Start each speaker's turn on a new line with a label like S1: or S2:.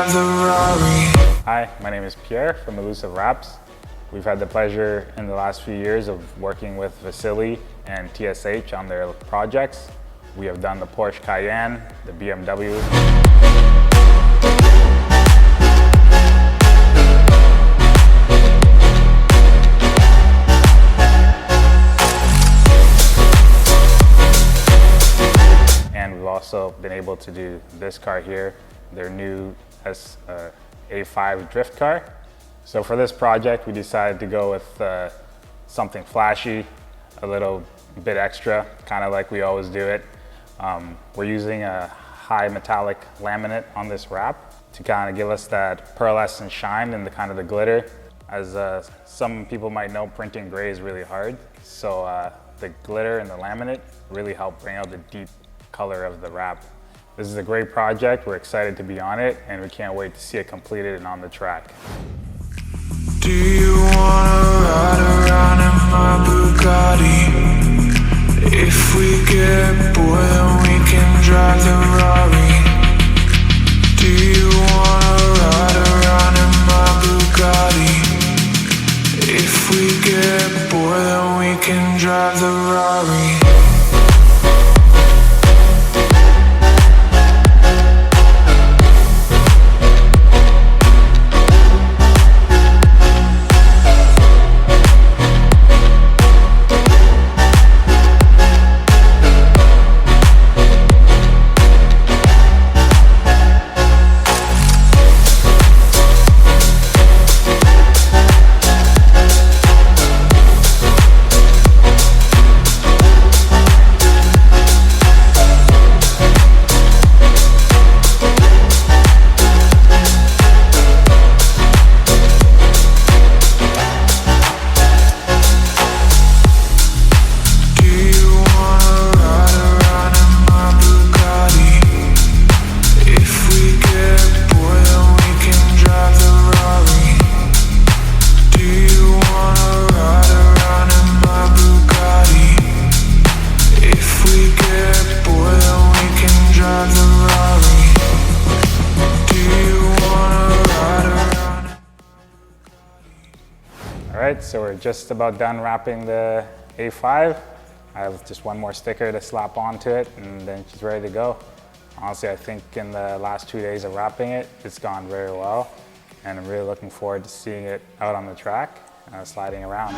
S1: drive the Rari.
S2: Hi, my name is Pierre from Elusive Wraps. We've had the pleasure in the last few years of working with Vasily and TSH on their projects. We have done the Porsche Cayenne, the BMW. And we've also been able to do this car here, their new A5 drift car. So for this project, we decided to go with something flashy, a little bit extra, kind of like we always do it. We're using a high metallic laminate on this wrap to kind of give us that pearlescent shine and the kind of the glitter. As some people might know, printing gray is really hard. So the glitter and the laminate really help bring out the deep color of the wrap. This is a great project. We're excited to be on it, and we can't wait to see it completed and on the track.
S1: Do you wanna ride around in my Bugatti? If we get bored, then we can drive the Rari. Do you wanna ride around in my Bugatti? If we get bored, then we can drive the Rari.
S2: Alright, so we're just about done wrapping the A5. I have just one more sticker to slap onto it and then she's ready to go. Honestly, I think in the last 2 days of wrapping it, it's gone very well. And I'm really looking forward to seeing it out on the track, sliding around.